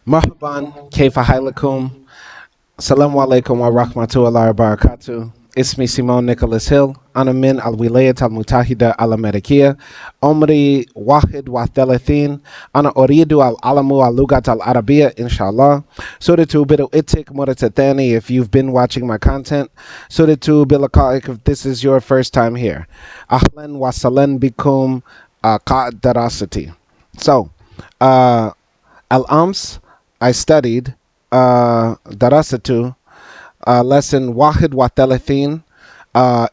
Marhaban, kayfa halakum, assalamu alaikum wa rahmatullahi wa barakatuh. اسمي سيمون نيكولاس هيل. أنا من الولاية المتحدة الأمريكية. عمري 31. أنا أريد العلم اللغة العربية إن شاء الله. سورة بدء مرة ثانية if you've been watching my content. سورة بلقائك if this is your first time here. أهلا وسهلا بكم قائد دراستي. So, الأمس I studied دراسة lesson 31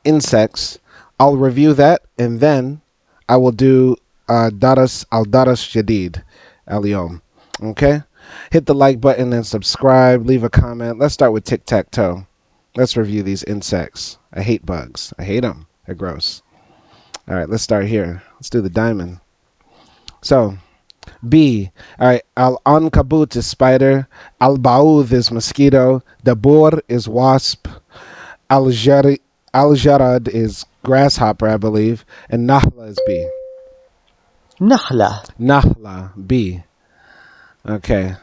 insects. I'll review that and then I will do al-dars jadid al-yawm. Okay? Hit the like button and subscribe. Leave a comment. Let's start with tic-tac-toe. Let's review these insects. I hate bugs. I hate them. They're gross. All right, let's start here. Let's do the diamond. So, B. All right. Al-ankabut is spider. Al-ba'udh is mosquito. The bur is wasp. Al-jarad is grasshopper, I believe. And nahla is B. Nahla, B. Okay.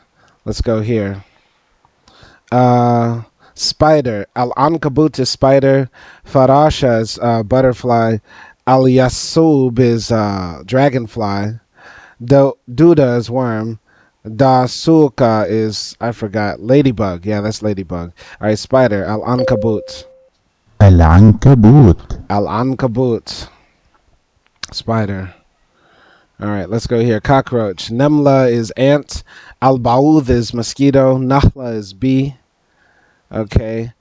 Let's go here. Spider. Al-ankabut is spider. Farasha is butterfly. Al-yasub is dragonfly. Duda is worm. Dasuka is, I forgot, ladybug. Yeah, that's ladybug. All right, spider. Al-ankabut. Al-ankabut. Spider. All right, let's go here. Cockroach. Nemla is ant. Al-ba'udh is mosquito. Nahla is bee. Okay.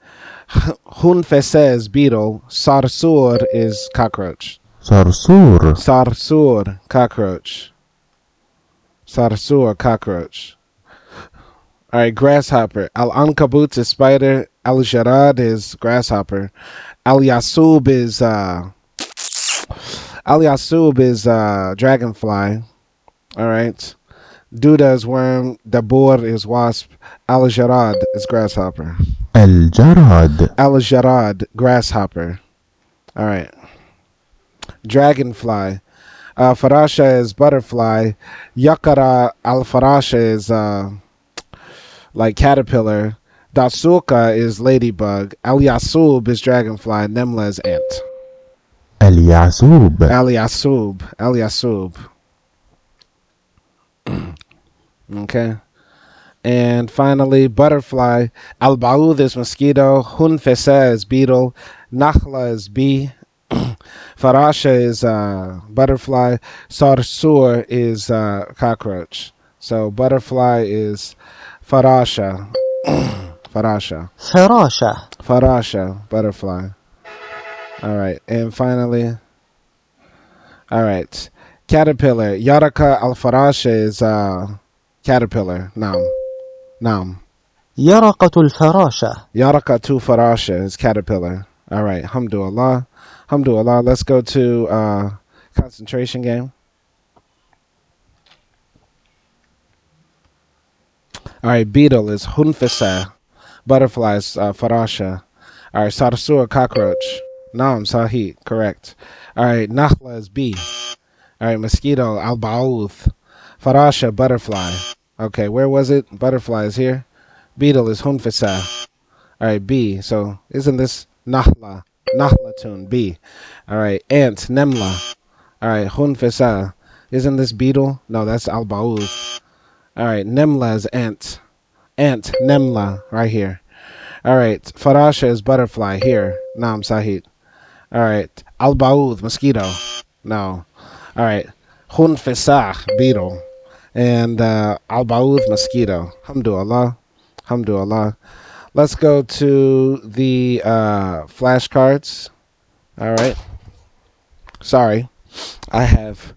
Hunfese is beetle. Sarsur is cockroach. Sarsur, cockroach. Sarsur, cockroach. All right, grasshopper. Al-ankabut is spider. Al-jarad is grasshopper. Al-yasub is dragonfly. All right. Duda is worm. Dabur is wasp. Al-jarad is grasshopper. Al-jarad, grasshopper. All right. Dragonfly. Farasha is butterfly. Yakara al-farasha is like caterpillar. Dasuka is ladybug. Al-yasub is dragonfly. Nemla is ant. Al-yasub. Okay. And finally, butterfly. Al-ba'udh is mosquito. Hunfesa is beetle. Nakhla is bee. Farasha is butterfly. Sarsur is cockroach. So butterfly is farasha. Farasha, butterfly. All right. And finally, all right. Caterpillar. Yaraka al-farasha is caterpillar. Naam. Yarakatu farasha is caterpillar. All right. Alhamdulillah. Let's go to concentration game. All right. Beetle is hunfisa. Butterfly is farasha. All right. Sarsur, cockroach. Naam, sahih. Correct. All right. Nakhla is bee. All right. Mosquito, al-ba'udh. Farasha, butterfly. Okay. Where was it? Butterfly is here. Beetle is hunfisa. All right. Bee. So isn't this nahla? Nahlatun, bee. All right, ant, nemla. All right, hunfisa. Isn't this beetle? No, that's al-ba'udh. All right, nemla is ant. Ant, nemla, right here. All right, farasha is butterfly here. Naam, sahid. All right, al-ba'udh, mosquito. No. All right, hunfisa, beetle. And al-ba'udh, mosquito. Alhamdulillah. Let's go to the flashcards. All right. Sorry. I have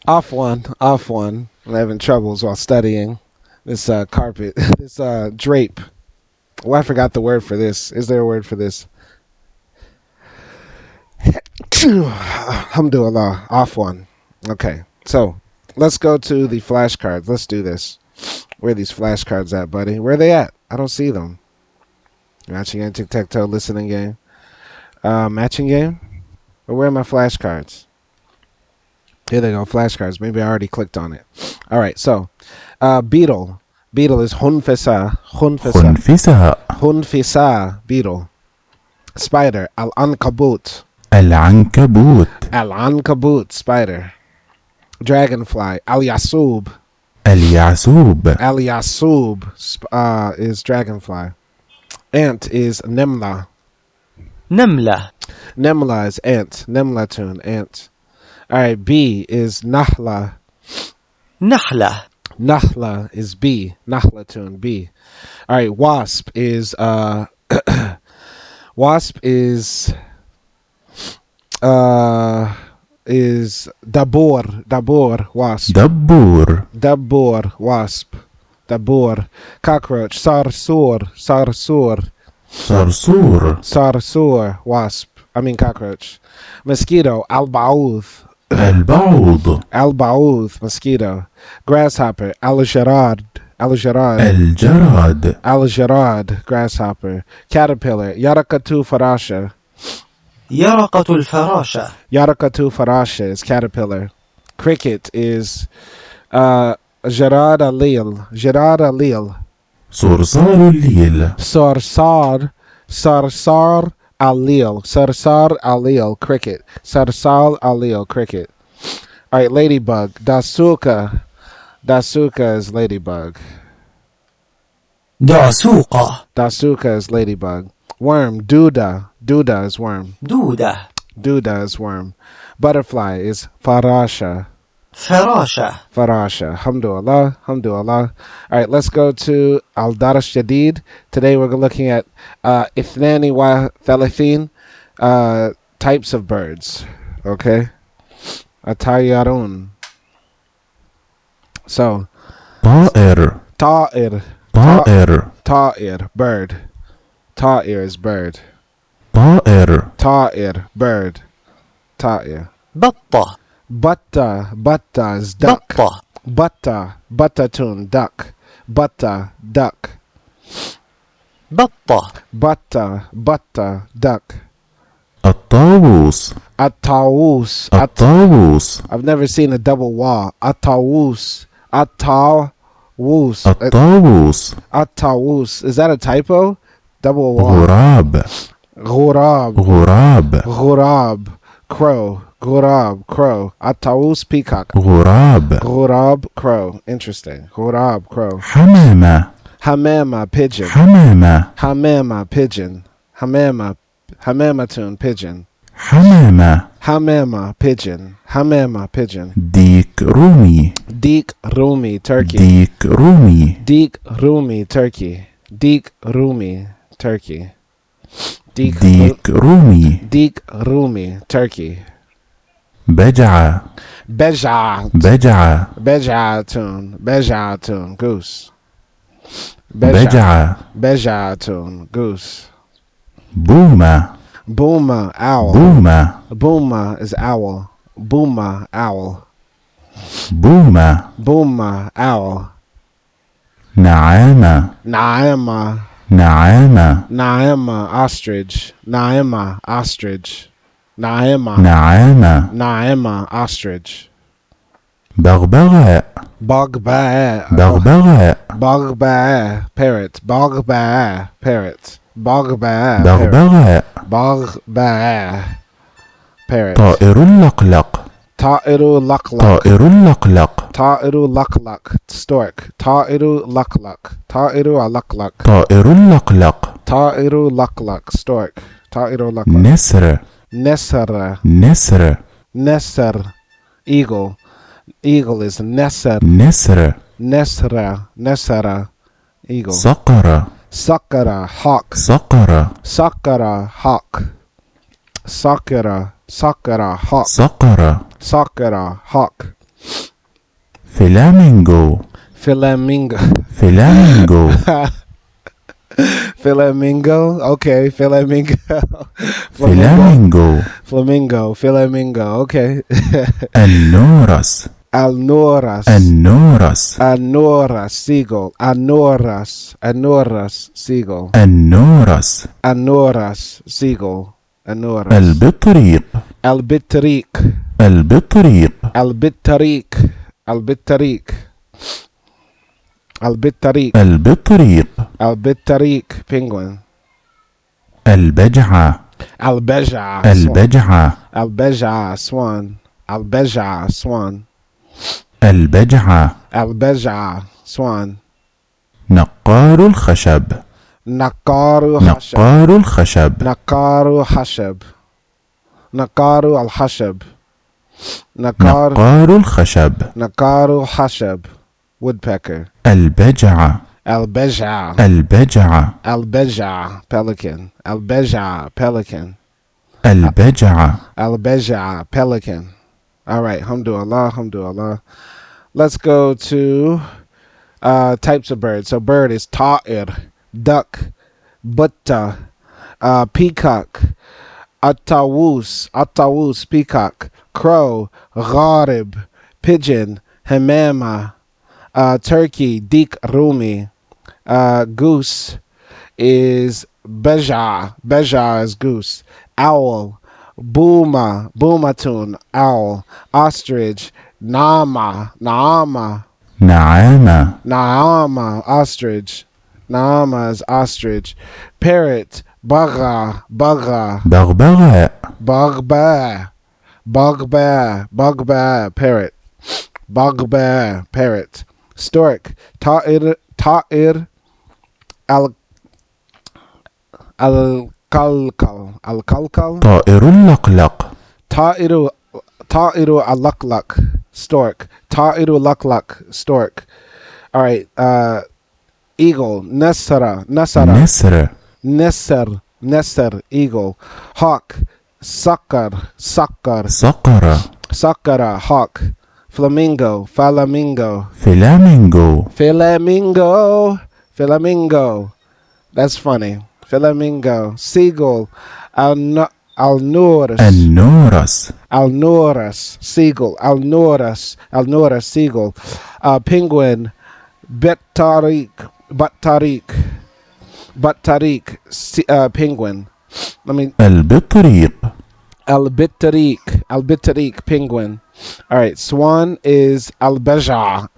off one. I'm having troubles while studying. This carpet, this drape. Oh, I forgot the word for this. Is there a word for this? Alhamdulillah. Off one. Okay. So, let's go to the flashcards. Let's do this. Where are these flashcards at, buddy? Where are they at? I don't see them. Matching game, tic-tac-toe, listening game. Matching game? Or where are my flashcards? Here they go, flashcards. Maybe I already clicked on it. All right, so beetle. Beetle is خنفساء. خنفساء beetle. Spider. al-ankabut. al-ankabut spider. Dragonfly. al-yasūb. al-yasūb is dragonfly. Ant is nemla. Nemla is ant. Nemlatun, ant. All right, bee is nahla. Nahla is bee. Nahlatun, bee. All right, wasp is wasp is dabur wasp. Dabur wasp. Dabur. Cockroach. Sarsur wasp. I mean cockroach. Mosquito. al-bʌūḍ. al-bʌūḍ mosquito. Grasshopper. al-ġrāb. al-ģrād grasshopper. Caterpillar. yaraqatu farasha. yaraqatu farasha is caterpillar. Cricket is ġrād al-līl. Sarsar al-līl cricket. Sarsar al-līl cricket. All right, ladybug. Dasuka is ladybug. Dasuka is ladybug. Worm. Duda is worm. Duda is worm. Butterfly is farasha. Alhamdulillah. All right, let's go to al-dars jadid. Today we're looking at 32 types of birds. Okay? Atayarun. So ṭāʻir. Bird. ṭāʻir is bird. ṭāʻir bird. ṭāʻir. Batta is duck. Battatun duck. Batta duck. Batta duck. الطاووس. I've never seen a double wa. al-ṭāwus. al-ṭāwus. Is that a typo? Double wa. غراب. Crow. Crow. al-ṭāwus peacock. غراب crow. Interesting. غراب crow. حمامة pigeon. حمامة pigeon. حمامة pigeon. ديك رومي turkey. ديك rūmī turkey. بجعة goose. goose. بومة owl. بومة is owl. بومة owl. نعامة ostrich. نعامة ostrich. بغباء parrot. بغباء parrot. طائر الْلقلق stork. طائر الْلقلق stork. نسر eagle. Eagle is nesr. Eagle. Sakara hawk. Hawk. Flamingo. Okay. Flamingo. Okay. al-nūrs. Seagull. al-bṭrīq. al-bṭrīq. البطريق al-bṭrīq, al-bṭrīq, al-bṭrīq, البطريق al-bṭrīq, penguin. البجعة al-bǧʔ, البجعة al-bǧʔ, swan. al-bǧʔ, swan. البجعة al-bǧʔ, swan. نقار الخشب نقار ḥšb, نقار الخشب نقار ḥšb, نقار al-ḥšb, نقار نقار الخشب نقار ḥšb, woodpecker. البجعة al-bǧʔ, البجعة al-bǧʔ, pelican. al-bǧʔ, pelican. البجعة al-bǧʔ, pelican. All right, alhamdulillah, alhamdulillah. Let's go to types of birds. So bird is ṭāʻir, duck, butta, peacock, al-ṭāwus, peacock, crow, غراب, pigeon, حمامة, turkey, rūmī, goose is bجعة is goose, owl, būmah, owl, ostrich, nعامة, نعامة ostrich, nعامة is ostrich, parrot, bغباء, بغباء parrot, parrot, stork, ṭāʻir, al-lqlq, طائر اللقلق ṭāʻir, al-lqlq, stork, ṭāʻir, al-lqlq, stork. All right, eagle, نسر, نسر eagle, hawk, صقر, صقر hawk, flamingo, flamingo. That's funny. Flamingo, seagull, al-nūrs, seagull, al-nūrs, seagull, penguin, bṭrīq, penguin. al-bṭrīq, penguin. All right, swan is al-bǧʔ,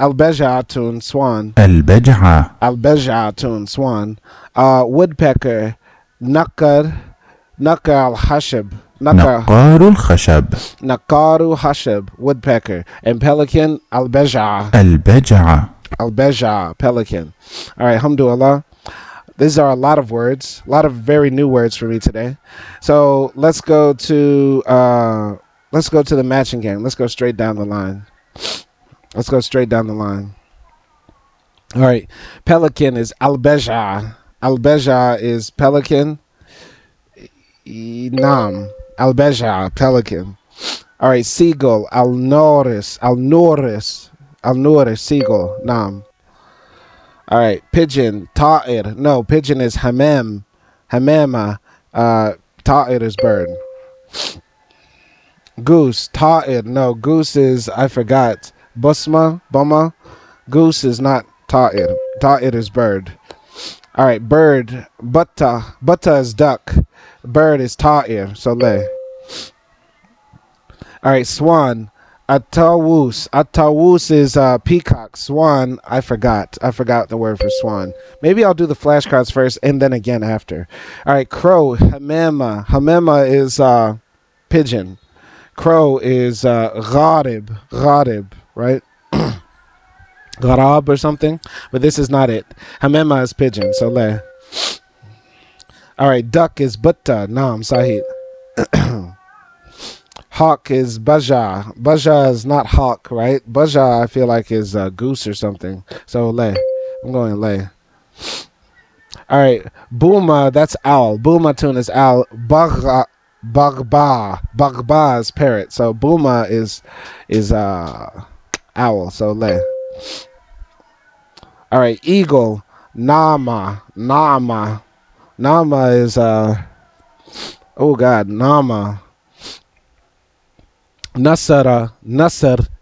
swan. al-bǧʔ, swan. Woodpecker, نقر al-ḥšb, نقار الخشب نقار ḥšb, woodpecker. And pelican, al-bǧʔ, pelican. All right, alhamdulillah. These are a lot of words, a lot of very new words for me today. So let's go to the matching game. Let's go straight down the line. All right, pelican is al-bǧʔ. Al-bǧʔ is pelican. al-bǧʔ, pelican. All right, seagull, al-nūrs, seagull, nam. All right, pigeon, ṭāʻir. No, pigeon is ḥmāmah. ṭāʻir is bird. Goose, ṭāʻir. No, goose is, I forgot, bumah. Goose is not ṭāʻir. ṭāʻir is bird. All right, bird, butta is duck. Bird is ṭāʻir, so le. All right, swan, al-ṭāwus is peacock. Swan, I forgot the word for swan. Maybe I'll do the flashcards first and then again after. All right, crow, ḥmāmah is pigeon. Crow is غراب, right? غراب or something, but this is not it. ḥmāmah is pigeon, so le. All right, duck is butta, nam, sahid. Hawk is bajā. Bajā is not hawk, right? Bajā I feel like is goose or something. So le. I'm going le. All right, būmah, that's owl. Būmah is owl. Bغباء is parrot. So būmah is owl. So le. All right, eagle, nعامة. nعامة is oh God, nعامة. Nasr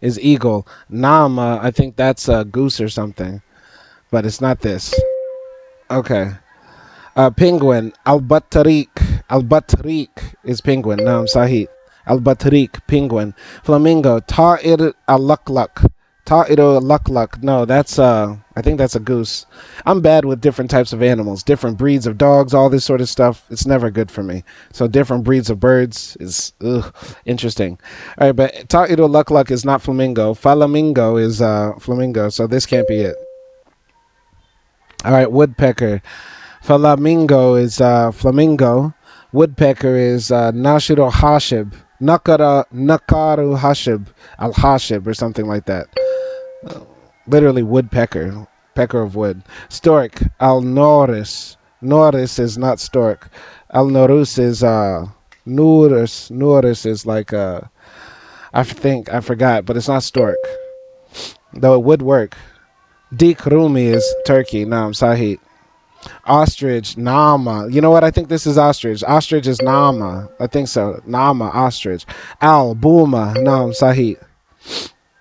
is eagle. Nعامة, I think that's a goose or something, but it's not this. Okay. Penguin, al-bṭrīq is penguin. Naam, sahid. al-bṭrīq, penguin. Flamingo, ṭāʻir al-lqlq. ṭāʻir al-lqlq. No, that's I think that's a goose. I'm bad with different types of animals, different breeds of dogs, all this sort of stuff. It's never good for me. So different breeds of birds is interesting. All right, but ṭāʻir al-lqlq is not flamingo. Flamingo is flamingo, so this can't be it. All right, woodpecker. Flamingo is flamingo. Woodpecker is nashiru ḥmāmḷ. Nakaru ḥmāmļ, al-ḥšb or something like that. Literally woodpecker, pecker of wood. Stork, al-nūrs. Nūrs is not stork. Al-nūrs is nūrs. Nūrs is like I forgot, but it's not stork. Though it would work. Rūmī is turkey. nʿāmⵙ. Ostrich, nʿāmە. You know what? I think this is ostrich. Ostrich is nʿāmە. I think so. nṟāmە, ostrich. Būmă, nṟāmⵙ.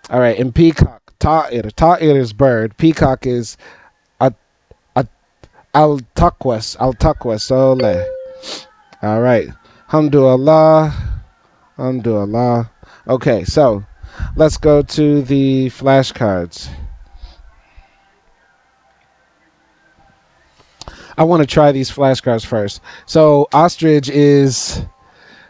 All right, and peacock, ṭāʻir. ṭāʻir is bird. Peacock is al-ṭāwus. Al-ṭāwus. Ole. All right. Alhamdulillah. Alhamdulillah. Okay, so let's go to the flashcards. I want to try these flashcards first. So ostrich is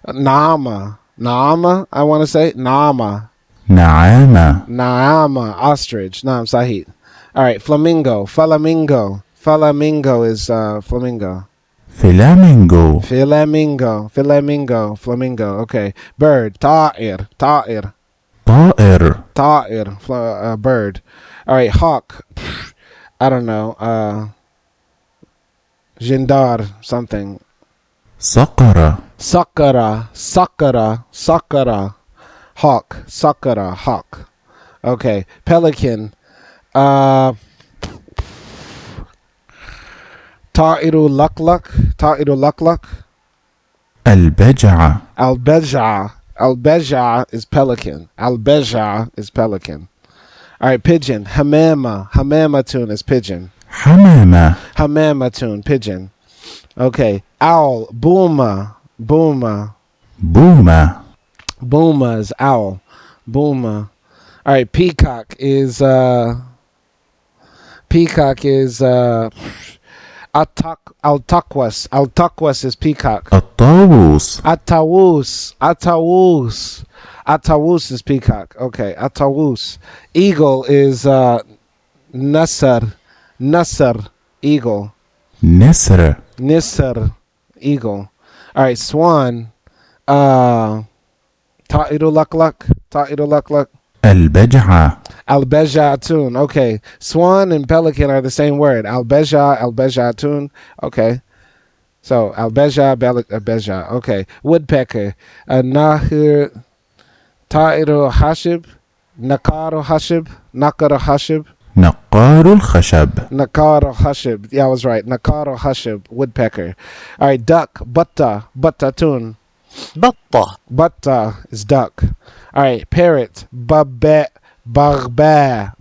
nṟāmە. Nṟāmە, I want to say. nṟāmە. نعامة. Nṟāmە, ostrich. nṟāmsahit. All right, flamingo. Flamingo. Flamingo is flamingo. فلامينغو. Flamingo. Flamingo. Flamingo. Okay. Bird. ṭāʻir. ṭāʻir. طائر. ṭāʻir. Bird. All right, hawk. I don't know. Jindar something. صقر. Sakara. Sakara. Sakara. Hawk. Sakara. Hawk. Okay. Pelican. Ṭā'iru al-lqlq. Ṭā'iru al-lqlq. البجعة. Al-bǧʔ. Al-bǧʔ is pelican. Al-bǧʔ is pelican. All right, pigeon. ḥmāmā. ḥmāmətun is pigeon. حمامة. ḥmāmətun, pigeon. Okay. Owl. Būmă. Būmă. بومة. Būmă is owl. Būmă. All right. Peacock is al-ṭāwus. Al-ṭāwus is peacock. الطاووس. Al-ṭāwus. Al-ṭāwus. Al-ṭāwus is peacock. Okay. Al-ṭāwus. Eagle is nasr. Nasr, eagle. نسر. Nisr, eagle. All right, swan. ṭā'iru al-lqlq. ṭā'iru al-lqlq. البجعة. Al-bǧʔ. Okay, swan and pelican are the same word. Al-bǧʔ, al-bǧʔ. Okay, so al-bǧʔ, al-bǧʔ. Okay, woodpecker. Nahir. ṭā'iru al-ḥšb. Nakaru al-ḥšb. Nakaru al-ḥšb. نقار الخشب. Nakar al-ḥšb. Yeah, I was right. Nakar al-ḥšb, woodpecker. All right, duck, butta, buttatun. بطة. Butta is duck. All right, parrot, bghbāء, bghbāء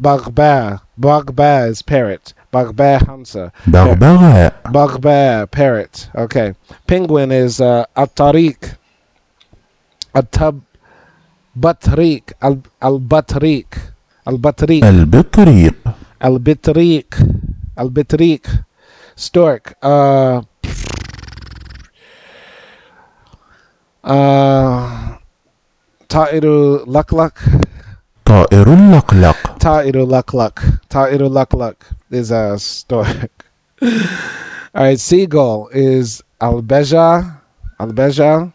is parrot. Bghbāء hamza. بغباء. Bghbāء, parrot. Okay. Penguin is al-ṭāriq. al-bṭrīq. al-bṭrīq. al-bṭrīq. البطريق. al-bṭrīq. al-bṭrīq. Stork. ṭā'iru al-lqlq. طائر اللقلق. ṭā'iru al-lqlq. ṭā'iru al-lqlq is a stork. All right, seagull is al-bǧʔ. Al-bǧʔ?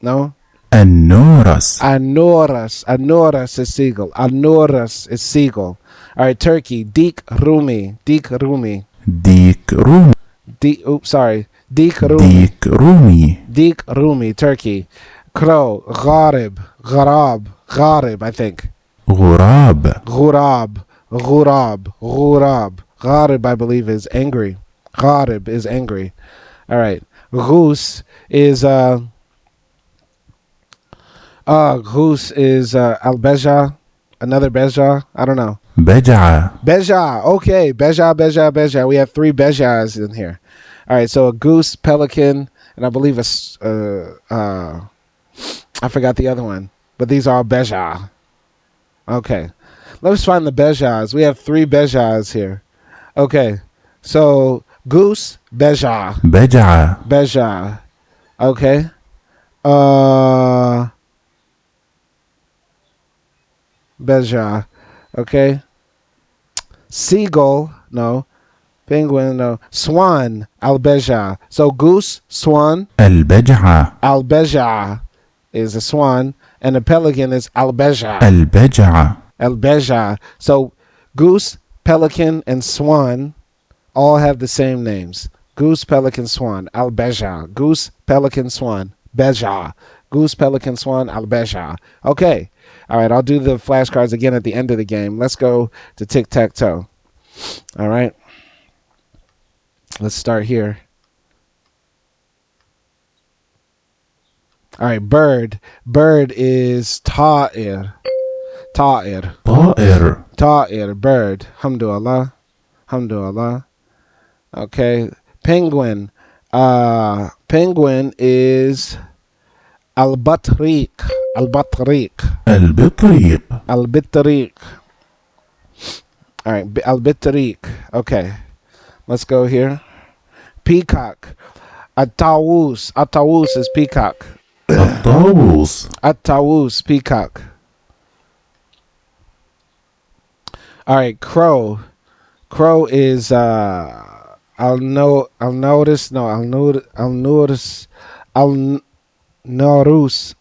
No? النورس. al-nūrs. Al-nūrs is seagull. Al-nūrs is seagull. All right, turkey. rūmī. rūmī. ديك رومي. Rūmī. ديك رومي. rūmī, turkey. Crow. غراب. غراب, I think. غراب. غراب. غراب, I believe, is angry. غراب is angry. All right. Goose is al-bǧʔ. Another bǧʔ. I don't know. بجعة. Bejā. Okay. Bejā. We have 3 bejās in here. All right. So a goose, pelican, and I believe I forgot the other one. But these are all bجعة. Okay. Let's find the bجعas. We have 3 bجعas here. Okay. So goose, bجعة. بجعة. Bجعة. Okay. Bجعة. Okay. Seagull, no. Penguin, no. Swan, al-bجعة. So goose, swan. البجعة. Al-bجعة is a swan, and a pelican is al-bجعة. البجعة. Al-bجعة. So goose, pelican, and swan all have the same names. Goose, pelican, swan, al-bجعة. Goose, pelican, swan, bجعة. Goose, pelican, swan, al-bجعة. Okay. All right, I'll do the flashcards again at the end of the game. Let's go to tic-tac-toe. All right. Let's start here. All right, bird. Bird is ṭāʻir. ṭāʻir. طائر. ṭāʻir, bird. Hamdulillah. Hamdulillah. Okay. Penguin. Penguin is al-bṭrīq. Al-bṭrīq. البطريق. Al-bṭrīq. All right, al-bṭrīq. Okay. Let's go here. Peacock. Al-ṭāwus. Al-ṭāwus is peacock. الطاووس. Al-ṭāwus, peacock. All right, crow. Crow is al-nūrs. al-nūrs. al-nūrs.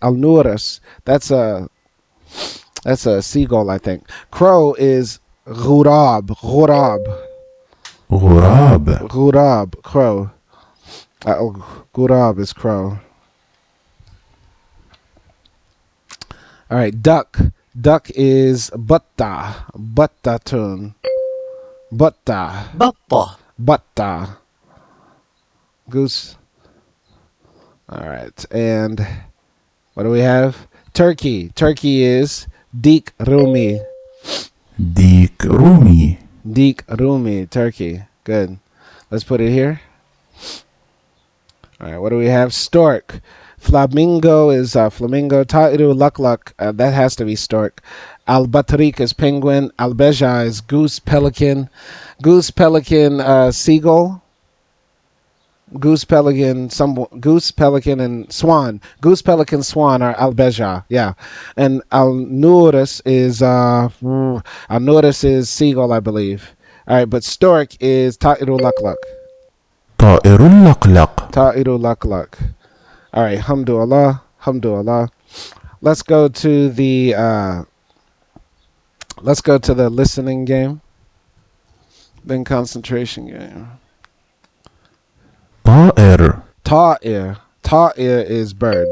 al-nūrs. That's a seagull, I think. Crow is غراب. غراب. غراب. غراب, crow. غراب is crow. All right, duck. Duck is بطة. بطة. بطة. بطة. بطة. Goose. All right, and what do we have? Turkey. Turkey is rūmī. ديك رومي. rūmī, turkey. Good. Let's put it here. All right, what do we have? Stork. Flamingo is flamingo. ṭāʻir al-lqlq, that has to be stork. Al-bṭrīq is penguin. Al-bģዕ is goose, pelican. Goose, pelican, seagull. Goose, pelican, goose, pelican, and swan. Goose, pelican, swan are al-bģዕ. Yeah, and al-nūrs is seagull, I believe. All right, but stork is ṭāʻir al-lqlq. طائر الْلقلق. ṭāʻir al-lqlq. All right, hamdulillah, hamdulillah. Let's go to the listening game, then concentration game. طائر. ṭāʻir. ṭāʻir is bird.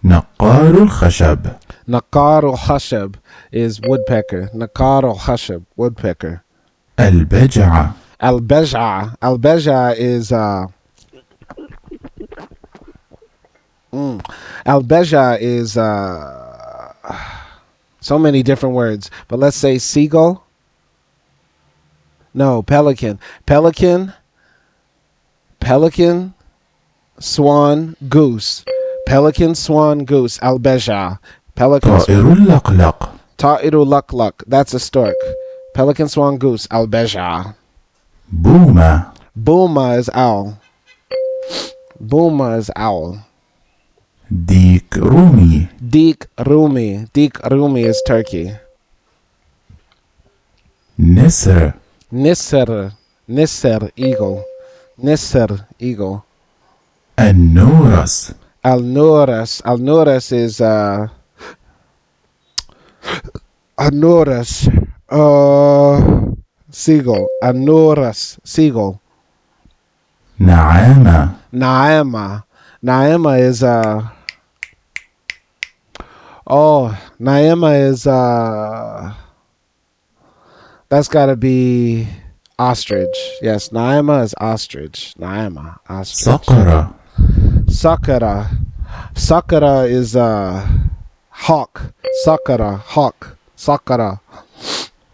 نقار الخشب. نقار al-ḥšb is woodpecker. نقار al-ḥšb, woodpecker. البجعة. Al-bģዕ. Al-bģዕ is al-bģዕ is so many different words, but let's say seagull. No, pelican. Pelican, swan, goose. Pelican, swan, goose. Al-bģዕ. Pelican, طائر swan. الْلقلق. ṭāʻir al-lqlq. That's a stork. Pelican, swan, goose. Al-bģዕ. بومة. Boomer is owl. Boomer is owl. ديك رومي. rūmī. rūmī is turkey. نسر. nisr, eagle. Nisr, eagle. النورس. al-nūrs is al-nūrs, seagull. al-nūrs, seagull. نعامة. nעāmah is nعāmah is that's gotta be ostrich. Yes, nعāmah is ostrich. nعāmah, ostrich. صقرة. Sakara is hawk. Sakara, hawk. Sakara.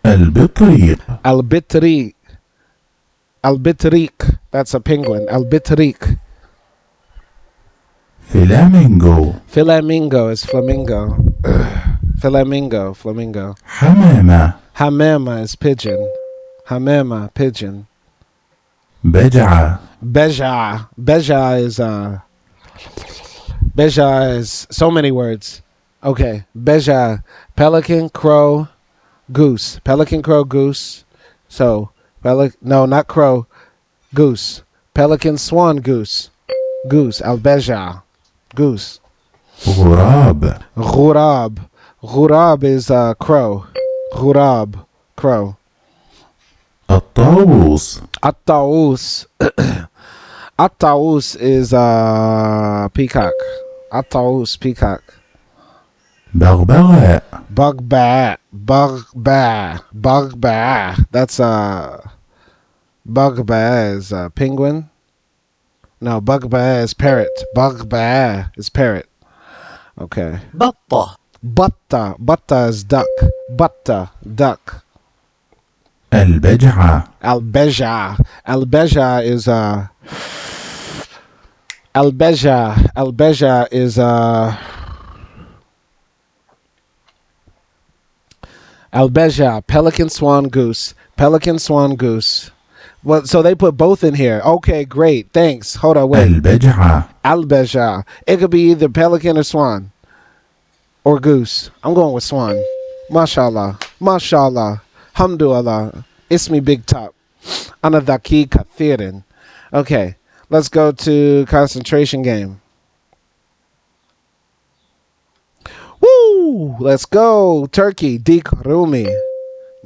البطريق. Al-bṭrīq. al-bṭrīq. That's a penguin. Al-bṭrīq. فلامينغو Flamingo is flamingo. Flamingo, flamingo. حمامة Ḥmāmā is pigeon. Ḥmāmā, pigeon. بجعة Bejā. Bejā is so many words. Okay. Bejā. Pelican, crow, goose. Pelican, crow, goose. So, no, not crow. Goose. Pelican, swan, goose. Goose. Al-bģʿ. Goose. غراب غراب. غراب is crow. غراب. Crow. الطاووس al-ṭāwus. Al-ṭāwus is peacock. Al-ṭāwus, peacock. بغباء بغباء. بغباء. That's بغباء is penguin. No, بغباء is parrot. بغباء is parrot. Okay. بطة Butta is duck. Butta, duck. البجعة Al-bģʿ. Al-bģʿ is Al-bģʔ is Al-bģʔ. Pelican, swan, goose. Pelican, swan, goose. Well, so they put both in here. Okay, great. Thanks. Hold on, wait. البجعة Al-bģʔ. It could be either pelican or swan. Or goose. I'm going with swan. MashaAllah. MashaAllah. Hamdulillah. Ismi big top. Ana dhaki kathirin. Okay. Let's go to concentration game. Woo! Let's go. Turkey. Dik rūmī.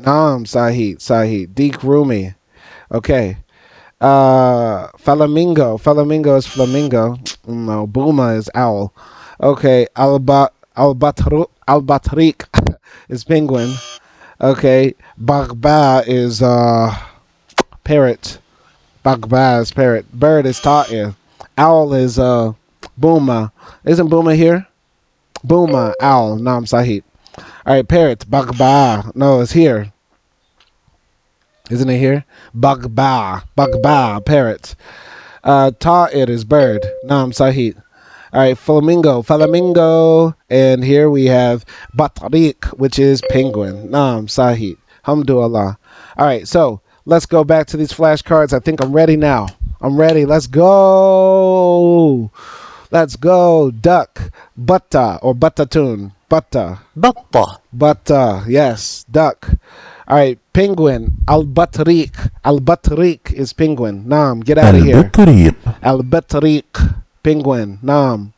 Naam Sahid. Dik rūmī. Okay. Flamingo. Flamingo is flamingo. No. Boomah is owl. Okay. al-bṭrīq is penguin. Okay. Bغباء is parrot. Bغباء is parrot. Bird is ṭāʻir. Owl is boomah. Isn't boomah here? Boomah, owl. Naam Sahid. Alright, parrot. Bغباء. No, it's here. Isn't it here? Bغباء, parrot. ṭāʻir is bird. Naam Sahid. Alright, flamingo. And here we have bṭrīq, which is penguin. Naam Sahid. Hamdulillah. Alright, so let's go back to these flashcards. I think I'm ready now. I'm ready. Let's go. Duck. Butta or buttatun. Butta. بطة Yes. Duck. Alright, penguin. Al-bṭrīq is penguin. Naam, get out of here. البطريق Al-bṭrīq. Penguin. Naam.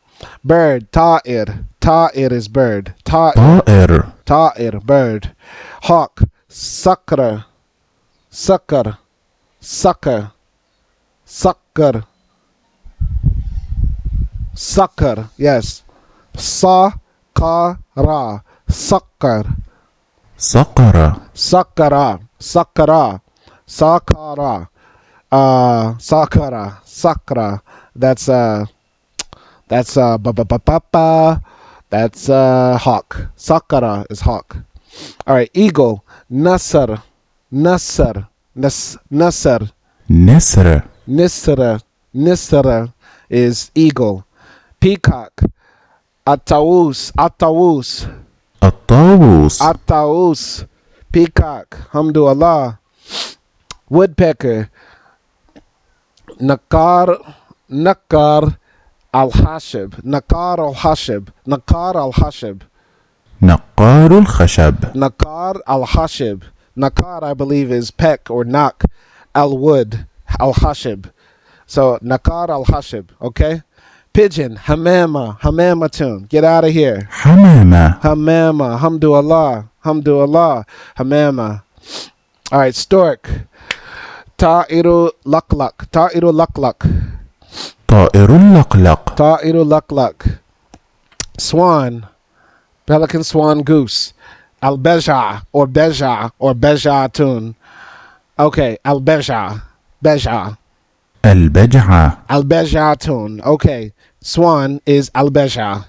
Bird. ṭāʻir. ṭāʻir is bird. طائر ṭāʻir, bird. Hawk. Sucker. Yes. Sa-ka-ra. Sucker. صقر Sakara. Sakara. That's ba-ba-ba-ba-ba. That's hawk. Sakara is hawk. All right, eagle. Nasr. نسر Nisra is eagle. Peacock. At-ṭāwus. الطاووس Peacock. Hamdulillah. Woodpecker. Nakar al-ḥšb. Nakar al-ḥšb. نقار الخشب Nakar al-ḥšb. Nakar, I believe, is peck or knock. Al-wood. Al-ḥšb. So, nakar al-ḥšb. Okay? Pigeon. Ḥmāmah tune. Get out of here. حمامة Ḥmāmah. Hamdulillah. Ḥmāmah. All right, stork. ṭā'iru lqlq. طائر الْلqlq. Swan. Pelican, swan, goose. Al-bģʔ or bģʔ tune. Okay, al-bģʔ. البجعة tune. Okay, swan is al-bģʔ.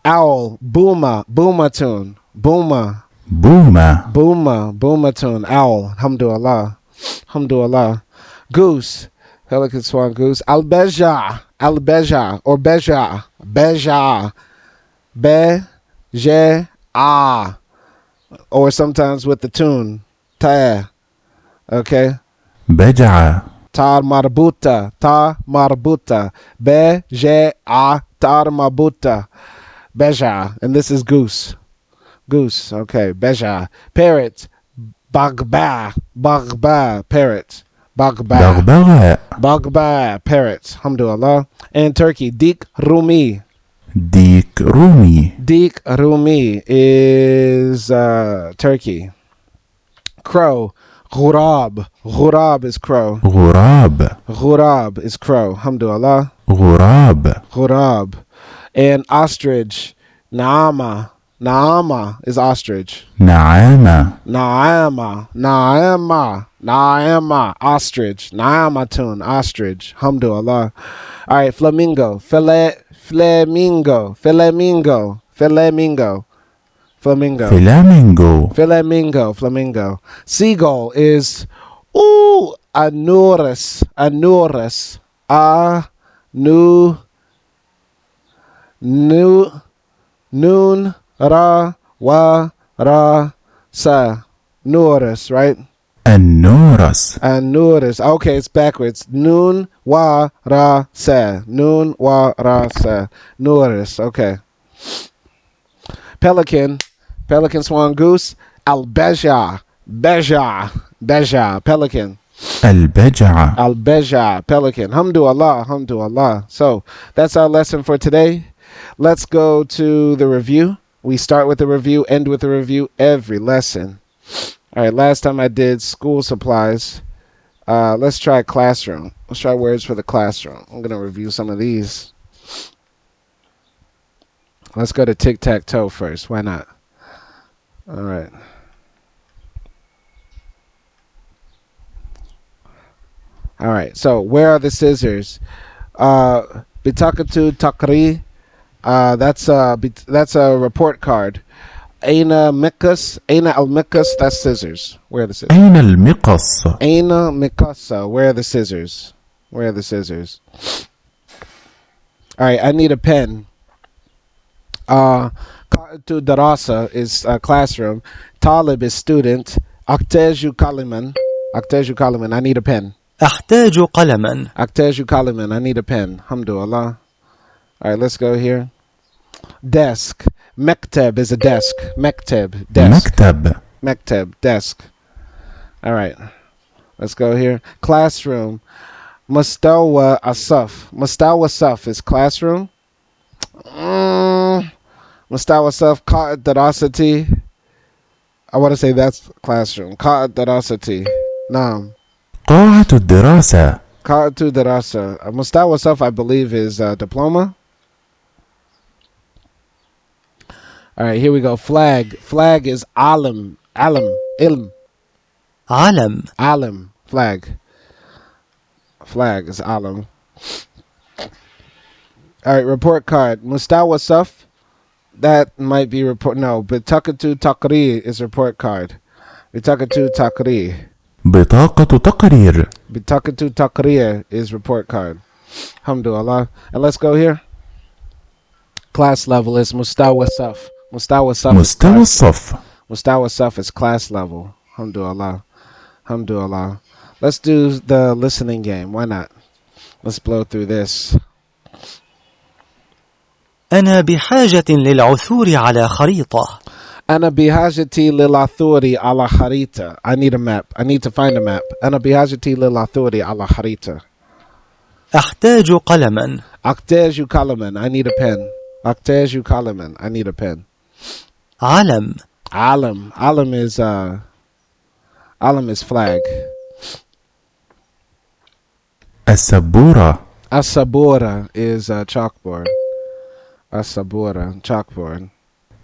Owl. Boomah tune. بومة Boomah tune. Owl. Alhamdulillah. Alhamdulillah. Goose. Pelican, swan, goose. Al-bǧʔ. Al-bǧʔ or bejā. Bejā. Be-je-a. Or sometimes with the tune. ṭāʿir. Okay. بجعة tar marbuta. Ta marbuta. Be-je-a. Tar marbuta. Bejā. And this is goose. Goose. Okay. Bejā. Parrot. Bغباء. Bغباء. Parrot. Bغباء. بغباء Bغباء. Parrot. Alhamdulillah. And turkey. Dik rūmī. ديك رومي Dik rūmī is turkey. Crow. غراب. غراب is crow. غراب غراب is crow. Alhamdulillah. غراب غراب. And ostrich. نعامة. نعامة is ostrich. نعامة نعامة. نعامة. نعامة. Ostrich. نعامة. Ostrich. Alhamdulillah. All right. Flamingo. Flamingo. Flamingo. Flamingo. Flamingo. فلامينغو Flamingo. Flamingo. Seagull is al-nūrs. Al-nūrs. Noon. Ra. Wa. Ra. Sa. Nūrs, right? النورس al-nūrs. Okay, it's backwards. Noon. Wa. Ra. Sa. Noon. Wa. Ra. Sa. Nūrs. Okay. Pelican. Pelican, swan, goose. Al-bǧʔ. Bejā. Bejā. Pelican. البجعة Al-bǧʔ. Pelican. Alhamdulillah. Alhamdulillah. So that's our lesson for today. Let's go to the review. We start with the review, end with the review every lesson. All right. Last time I did school supplies. Let's try classroom. Let's try words for the classroom. I'm going to review some of these. Let's go to tic-tac-toe first. Why not? All right. All right. So where are the scissors? Bitakatu takri. That's a report card. Aina mikas. Aina al-mikas. That's scissors. Where are the scissors? أين المقص Aina mikasa. Where are the scissors? Where are the scissors? All right. I need a pen. To darasa is classroom. Talib is student. Aktaju kaliman. Aktaju kaliman. I need a pen. أحتاج قلما. Aktaju kaliman. I need a pen. Alhamdulillah. All right, let's go here. Desk. Mekteb is a desk. Mekteb. Desk. مكتب Mekteb. Desk. All right. Let's go here. Classroom. Mustawa asaf. Mustawa asaf is classroom. Mustawa asaf. Qa'at darasati. I want to say that's classroom. Qa'at darasati. Naam. قاعة الدراسة Qa'atu darasa. Mustawa asaf, I believe, is diploma. All right, here we go. Flag. Flag is alim. Alim. Ilm. علم. Alim. Flag. Flag is alim. All right, report card. Mustawa saf. That might be report. No, but Bitakatu takri is report card. Bitakatu takri. بطاقة تقرير Bitakatu takri is report card. Alhamdulillah. And let's go here. Class level is Mustawa saf. Mustawa saf. مستوى الصف Mustawa saf is class level. Alhamdulillah. Alhamdulillah. Let's do the listening game. Why not? Let's blow through this. أنا بحاجة للعثور على خريطة. أنا بحاجتي للعثور على خريطة. I need a map. I need to find a map. أنا بحاجتي للعثور على خريطة. أحتاج قلما. أحتاج قلما. I need a pen. أحتاج قلما. I need a pen. علم. علم. علم is flag. السبورة السبورة is chalkboard. السبورة chalkboard.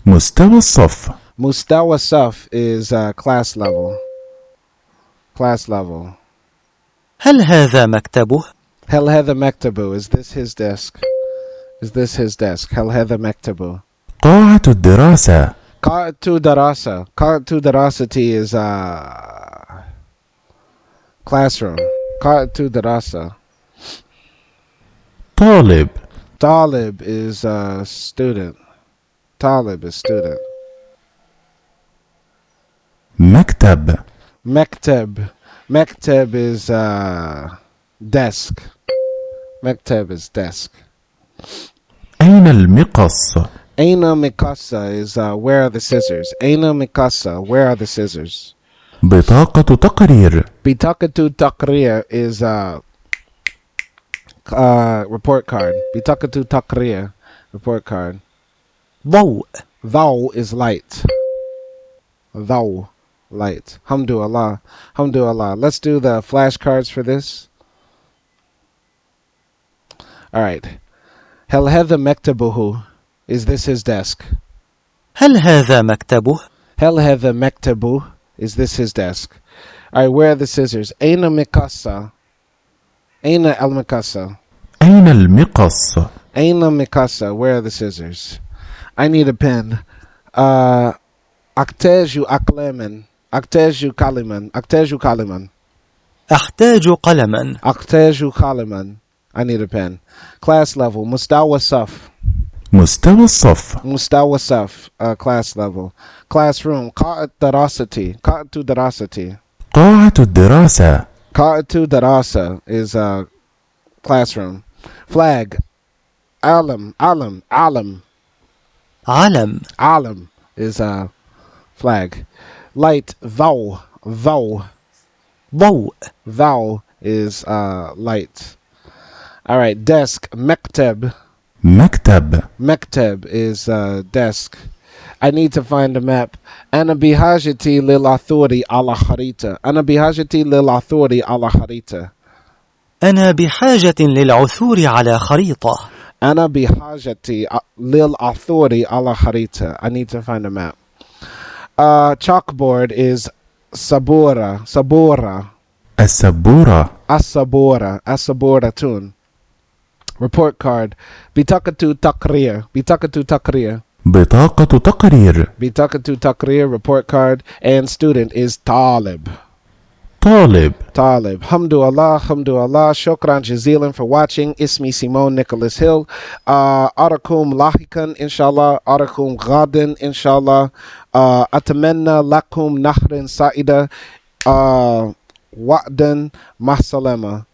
مستوى الصف Mustawa saf is class level. Class level. هل هذا مكتبه؟ هل هذا مكتبه? Is this his desk? Is this his desk? هل هذا مكتبه? قاعة الدراسة قاعة دراسة. قاعة دراسة is Classroom. قاعة دراسة. طالب. Talib is student. Talib is student. مكتب. Mekteb. Mekteb is desk. Mekteb is desk. أين المقص؟ Aina mikasa is where are the scissors? Aina mikasa, where are the scissors? بطاقة تقرير. Bitakatu taqrir is report card. Bitakatu taqrir, report card. ضوء. Thou is light. Thou, light. Hamdulillah. Hamdulillah. Let's do the flashcards for this. All right. Hal hadha maktabuhu. Is this his desk? هل هذا مكتبه؟ Hal hadha maktabu. Is this his desk? All right, where are the scissors? Aina mikasa. Aina al mikasa. أين المقص؟ Aina mikasa. Where are the scissors? I need a pen. Akteju aklaman. Akteju kaliman. Akteju kaliman. أحتاج قلما. Akteju kaliman. I need a pen. Class level. Mustawa saf. مستوى الصف. Mustawa saf. Class level. Classroom. Qa'at darasati. Qa'atu darasati. قاعة الدراسة. Qa'atu darasa is classroom. Flag. Alam. Alam. Alam. علم. Alam is flag. Light. Thou. Thou. ضوء. Thou is light. All right. Desk. Mekteb. مكتب. Mekteb is desk. I need to find a map. أنا بحاجتي للعثور على خريطة. أنا بحاجتي للعثور على خريطة. أنا بحاجة للعثور على خريطة. أنا بحاجتي للعثور على خريطة. I need to find a map. Chalkboard is sabura. Sabura. السبورة. Asabura. Asaburatun. Report card. Bitakatu taqrir. Bitakatu taqrir. بطاقة تقرير. Bitakatu taqrir. Report card. And student is Talib. طالب. Talib. Hamdulillah. Hamdulillah. Shukran jazilan for watching. Ismi Simone Nicholas Hill. Arakum lahikan inshallah. Arakum ghadan inshallah. Atamanna lakum nahrin sa'ida. Wa'dan mahsalama.